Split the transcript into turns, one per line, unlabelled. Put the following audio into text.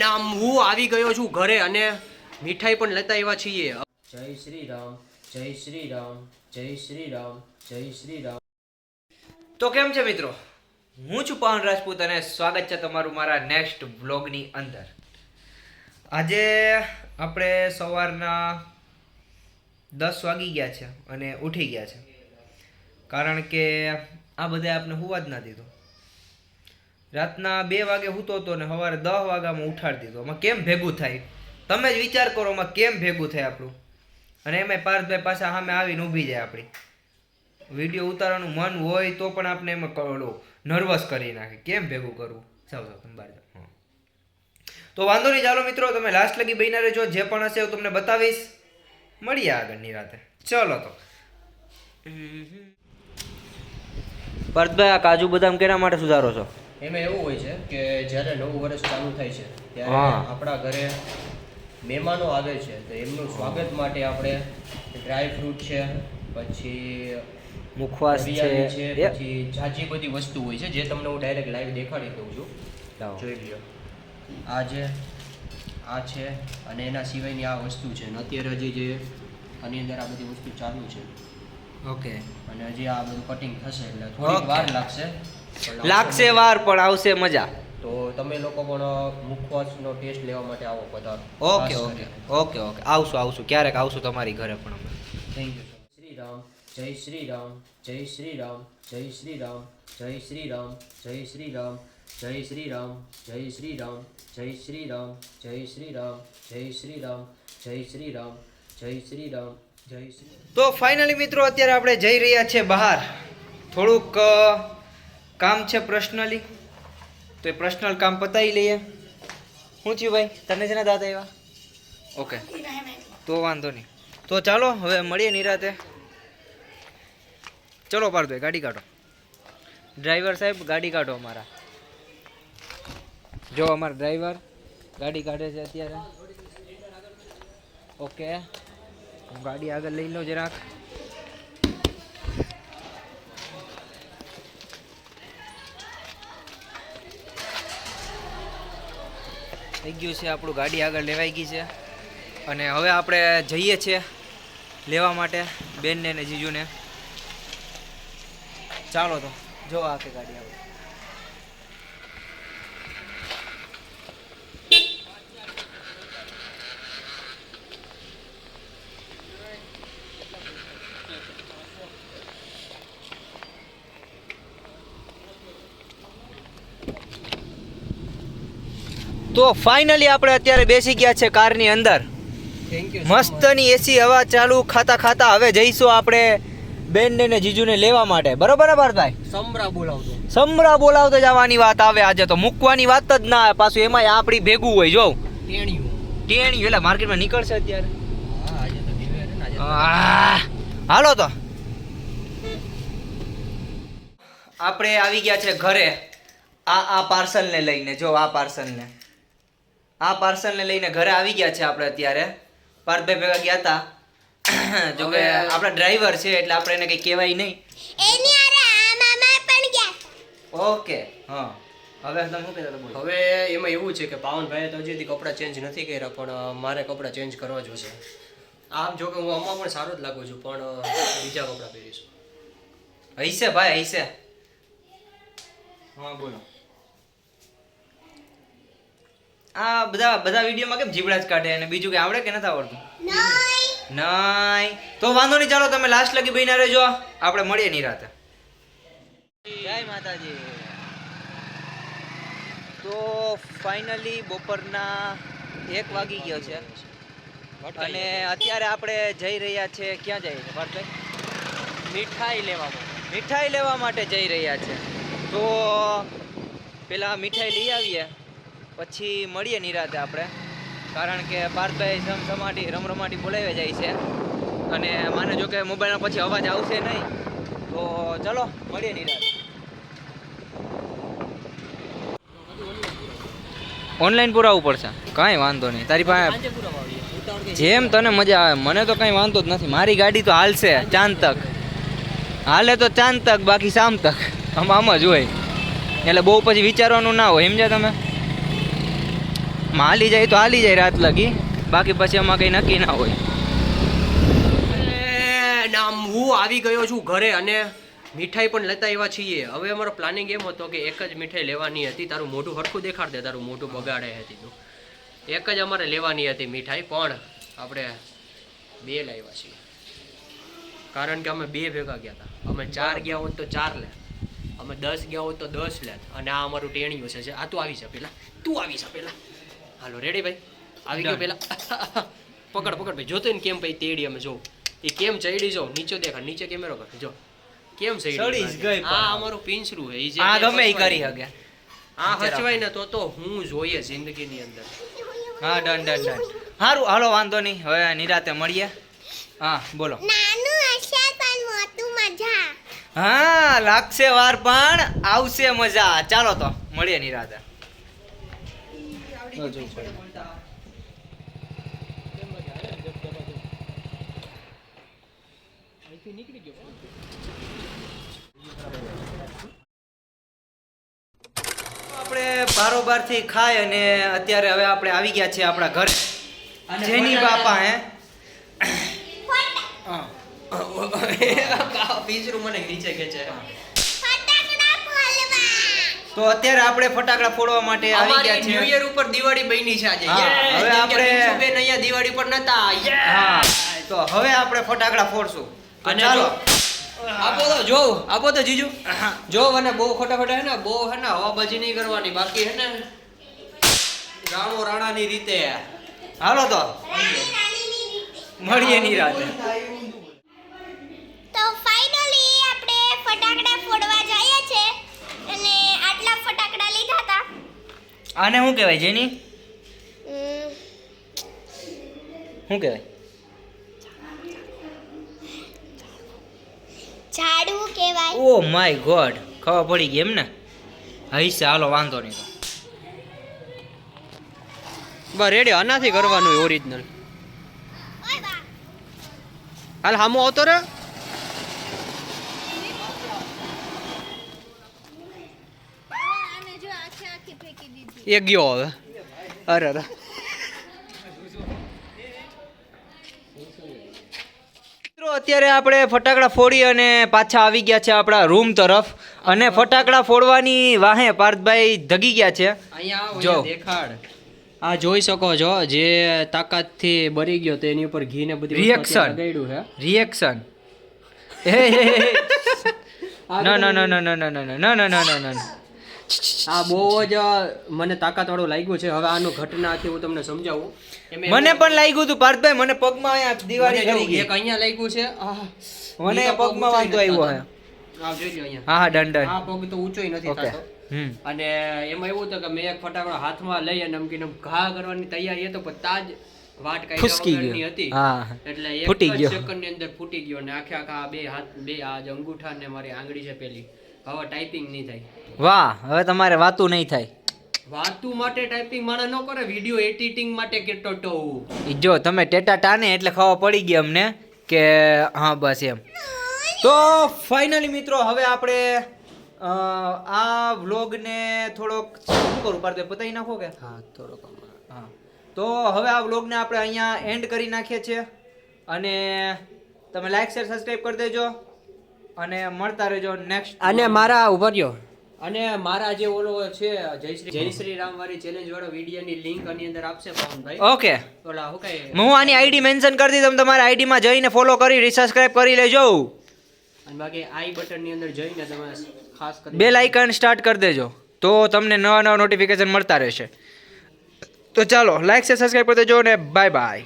નામ હું આવી ગયો છું ઘરે અને મીઠાઈ પણ લેતા આવ્યા છીએ. જય શ્રી રામ, જય શ્રી રામ, જય શ્રી રામ, જય શ્રી રામ.
તો કેમ છે મિત્રો, હું છું પવન રાજપૂત અને સ્વાગત છે તમારું મારા નેક્સ્ટ વ્લોગની અંદર. આજે આપણે સવારના 10 વાગી ગયા છે અને ઉઠી ગયા છે, કારણ કે આ બધાએ આપણે હુવા જ ના દીધું. રાતના 2 વાગે સૂતો હતો ને સવારે 10 વાગ્યામાં ઉઠાડી દીધો. આમાં કેમ ભેગું થાય તમે જ વિચાર કરો, આમાં કેમ ભેગું થાય આપણું. અને એમાં પાર્થભાઈ પાછા સામે આવીને ઊભી જાય. આપણી વિડીયો ઉતારવાનું મન હોય તો પણ આપણે એમાં નર્વસ કરી નાખે. કેમ ભેગું કરવું? સાવ તમે બહાર જાઓ. તો વાંધો નહીં, ચાલો મિત્રો તમે લાસ્ટ લગી બહીને રહેજો. જે પણ હશે હું તમને બતાવીશ. મળીએ આગળની રાતે. ચલો તો પાર્થભાઈ, આ કાજુ બદામ કેના માટે સુધારો છો?
એમાં એવું હોય છે કે જ્યારે નવું વર્ષ ચાલુ થાય છે ત્યારે આપણા ઘરે મહેમાનો આવે છે, તો એમનું સ્વાગત માટે આપણે ડ્રાય ફ્રૂટ છે, પછી
મુખવાસ છે,
પછી જાજી બધી વસ્તુ હોય છે જે તમને હું ડાયરેક્ટ લાઈવ દેખાડી દઉં છું. જોઈ લ્યો, આ છે અને એના સિવાયની આ વસ્તુ છે. અને અત્યારે હજી જે આની અંદર આ બધી વસ્તુ ચાલુ છે.
ઓકે.
અને હજી આ બધું કટિંગ થશે એટલે થોડીક વાર લાગશે
વાર પણ આવશે મજા.
તો તમે લોકો પણ મુખવાસનો ટેસ્ટ લેવા માટે આવો પધારો.
ઓકે ઓકે ઓકે ઓકે, આવશું ક્યારેક આવશું તમારી ઘરે પણ અમે.
Thank you. શ્રી રામ, જય શ્રી રામ, જય શ્રી રામ, જય શ્રી રામ, જય શ્રી રામ, જય શ્રી રામ, જય શ્રી રામ, જય શ્રી રામ, જય શ્રી રામ, જય શ્રી રામ, જય શ્રી રામ, જય શ્રી રામ, જય શ્રી રામ, જય શ્રી.
તો ફાઇનલી મિત્રો અત્યારે આપણે જઈ રહ્યા છીએ બહાર. થોડુંક કામ છે પર્સનલી, તો એ પર્સનલ કામ પતાવી લઈએ. શું થયું ભાઈ, તને છે ને દાદા એવા? ઓકે, તો વાંધો નહીં. તો ચાલો હવે મળીએ નિરાતે. ચલો પાર્થભાઈ, ગાડી કાઢો. ડ્રાઈવર સાહેબ ગાડી કાઢો અમારા. જો અમારા ડ્રાઈવર ગાડી કાઢે છે અત્યારે. ઓકે, ગાડી આગળ લઈ લો જરાક. થઈ ગયું છે આપણું, ગાડી આગળ લેવાઈ ગઈ છે. અને હવે આપણે જઈએ છીએ લેવા માટે બેનને ને જીજુને. ચાલો તો જો આ કે ગાડી આવે. તો ફાઇનલી આપણે અત્યારે બેસી ગયા છે કારની અંદર. મસ્તની એસી હવા ચાલુ ખાતા ખાતા હવે જઈશું આપણે બેનને ને જીજુને લેવા માટે. બરોબર ને પાર્થભાઈ? સમરા બોલાવતો જવાની વાત આવે. આજે તો મૂકવાની વાત જ ના આવે. પાછું એમાં આપણી ભેગું હોય. જો ટેણિયું એટલે માર્કેટમાં નીકળશે અત્યારે. હાલો તો આપણે આવી ગયા છે ઘરે. આ પાર્સલને લઈને, જો આ પાર્સલને લઈને ઘરે આવી ગયા છે આપણે અત્યારે. પાર્થભાઈ ભેગા ગયા હતા. જો કે આપણા ડ્રાઈવર છે એટલે આપણે એને કંઈ કહેવાય નહીં. ઓકે, હા. હવે તમે શું કહેતા હતા?
હવે એમાં એવું છે કે પાવનભાઈએ તો હજી સુધી કપડાં ચેન્જ નથી કર્યા, પણ મારે કપડાં ચેન્જ કરવા જોશે. આમ જો કે હું આમાં પણ સારો જ લાગુ છું, પણ બીજા કપડાં પહેરીશું.
હૈસે ભાઈ, હૈસે. હા બોલો. આ બધા વિડીયોમાં કેમ જીબડા જ કાઢે? અને બીજું કે આવડે કે નથી આવડતું? નહીં. તો વાંધો નહીં, ચાલો તમે લાસ્ટ લગી બહીને રહેજો. આપણે મળીએ નિરાતે. જય માતાજી. તો ફાઇનલી બપોરના 1 વાગી ગયો છે અને અત્યારે આપણે જઈ રહ્યા છે. ક્યાં જઈએ છીએ પાર્થભાઈ? મીઠાઈ લેવા માટે જઈ રહ્યા છે. તો પેલા મીઠાઈ લઈ આવીએ, પછી મળીએ નિરાતે આપણે. કારણ કે પાર્થભાઈ રમરમાટી બોલાવી જાય છે અને માને જો કે મોબાઈલમાં પછી અવાજ આવશે નહીં. તો ચલો મળીએ નિરાતે. ઓનલાઈન પુરાવવું પડશે, કાંઈ વાંધો નહીં. તારી પાસે જેમ તને મજા આવે. મને તો કાંઈ વાંધો જ નથી. મારી ગાડી તો હાલશે ચાંદ તક. હાલે તો ચાંદ તક, બાકી શામ તક. આમ જ હોય. એટલે બહુ પછી વિચારવાનું ના હોય, સમજ્યા તમે? હાલી જાય તો હાલી જાય રાત લગી, બાકી પછી આમાં કંઈ નક્કી ના હોય.
હું આવી ગયો છું ઘરે અને મીઠાઈ પણ લેતા એવા છીએ. હવે અમારો પ્લાનિંગ એમ હતો કે એક જ મીઠાઈ લેવાની હતી. તારું મોઢું હરખું દેખાડ દે, તારું મોઢું બગાડે હતી તું. એક જ અમારે લેવાની હતી મીઠાઈ, પણ આપણે 2 લાવ્યા છીએ. કારણ કે અમે 2 ભેગા ગયા હતા. અમે 4 ગયા હોત તો 4 લે, અમે 10 ગયા હોત તો 10 લે. અને આ અમારું ટેણિયું છે. આ તું આવી જા પેલા, તું આવી જા પેલા. હાલો રેડી ભાઈ, આવી ગયો પેલા. પકડ ભાઈ, જોતો ને કેમ ભાઈ તેડી અમે જો એ કેમ ચડી જો. નીચે દેખાડ, નીચે કેમેરો કર જો કેમ ચડી. આ અમારું પિંસરું છે.
આ ગમે ઈ કરી શકે.
આ હચવાય ને તો હું જોઈએ જિંદગીની અંદર.
હા ડન. સારું હાલો, વાંધો નહીં, હવે નિરાતે મળીએ. હા બોલો.
નાનું હશે પણ મોટું મજા.
હા લાગશે વાર પણ આવશે મજા. ચાલો તો મળીએ નિરાતે. આપણે બારોબારથી ખાય અને અત્યારે હવે આપણે આવી ગયા છીએ આપણા ઘરે. જેની બાપા હે
પિંસરું મને નીચે ખેંચે.
ફટાકડા ફોડવા.
તો અત્યારે આપણે ફટાકડા ફોડવા માટે આવી ગયા
ન્યુ
છીએ.
યર ઉપર દિવાળી બની છે આજે.
હા, હવે આપણે
બેન અહીંયા દિવાળી પર નતા.
હા તો હવે આપણે ફટાકડા ફોડશું. તો
અને
ચાલો
આપો તો જીજુ જો. અને બહુ ખોટા હે ને, બહુ હે ને હવાબાજી નહીં કરવાની. બાકી હે ને રાણો રાણાની રીતે.
હાલો તો મળીએ નિરાતે.
તો ફાઇનલી આપણે ફટાકડા ફોડવા જઈએ છે અને આટલા ફટાકડા લીધા હતા.
આને શું કહેવાય જેની? શું કહેવાય?
ઝાડુ કહેવાય.
ઓ માય ગોડ, ખબર પડી ગઈ એમ ને? હૈસે હાલો, વાંધો નહીં. તો
બસ રેડી. આનાથી કરવાનું ઓરિજિનલ.
ઓય બા.
હાલ હામો આવતો રે.
આને જો આખી ફેંકી દીધી.
એ ગયો હવે. અરે
મિત્રો અત્યારે આપણે ફટાકડા ફોડી અને પાછા આવી ગયા છે આપણા રૂમ તરફ. અને ફટાકડા ફોડવાની વાહે પાર્થભાઈ ધગી ગયા છે.
અહીંયા
જો.
દેખાડ. આ જોઈ શકો છો, જે તાકાતથી બરી ગયો તો એની ઉપર ઘી ને બધી
Reaction.
લગાડ્યું છે.
રિએક્શન. ના.
આ બહુ જ મને તાકાત વાળું લાગ્યું છે. હવે આનું ઘટનાથી હું તમને સમજાવું.
મને પણ લાગ્યું હતું પાર્થભાઈ, મને પગમાં અહીંયા દિવાળી કરી ગઈ.
એક અહીંયા લાગ્યું છે.
મને પગમાં વાંધો આવ્યો છે.
આ જોઈ લો અહીંયા.
હા ડન.
આ પગ તો ઊંચોય નથી
ઓકે.
થતો. અને એમાં એવું હતું કે મેં એક ફટાકડો હાથમાં લઈ અને નમકીને ઘા કરવાની તૈયારી હતો, પણ તાજ વાટ
ફૂસકી
કાઢી
ગયો.
હતી.
હા.
એટલે
ફૂટી
એક
ગયો.
સેકન્ડની અંદર ફૂટી ગયો અને આખે આખા બે હાથ, બે આ જે અંગૂઠા ને મારી આંગળી છે પેલી, હવે ટાઈપિંગ નહીં થાય.
વાહ, હવે તમારે વાતું નહીં થાય.
વાતું માટે ટાઈપિંગ માણસ ન કરે, વિડિયો એડિટિંગ માટે કેટલો તો
ઈ જો તમે ટેટા ટાને એટલે ખબર પડી ગઈ અમને કે હા બસ એમ. તો ફાઇનલી મિત્રો હવે આપણે આ વ્લોગને થોડોક શું કરું પાર્થભાઈ, પતાવી નાખો કે?
હા થોડોક
હા, તો હવે આ વ્લોગને આપણે અહીંયા એન્ડ કરી નાખીએ છીએ. અને તમે લાઈક શેર સબસ્ક્રાઇબ કરી દેજો અને મળતા રહેજો નેક્સ્ટ.
અને મારા ઉભા રહ્યો. અને મારા જે ઓલો છે જય શ્રી રામ વાળી ચેલેન્જ વાળો વિડીયોની લિંક આની અંદર આપશે પવનભાઈ.
ઓકે,
ઓલા હું કઈ
હું આની આઈડી મેન્શન કરી દીધી, તમે તમારા આઈડીમાં જઈને ફોલો કરી રિસબસ્ક્રાઇબ કરી લેજો.
અને બાકી આઈ બટન ની અંદર જઈને તમે ખાસ કરી
બેલ આઇકન સ્ટાર્ટ કરી દેજો તો તમને નવા નવા નોટિફિકેશન મળતા રહેશે. તો ચાલો લાઈક શેર સબસ્ક્રાઇબ કરી દેજો અને બાય બાય.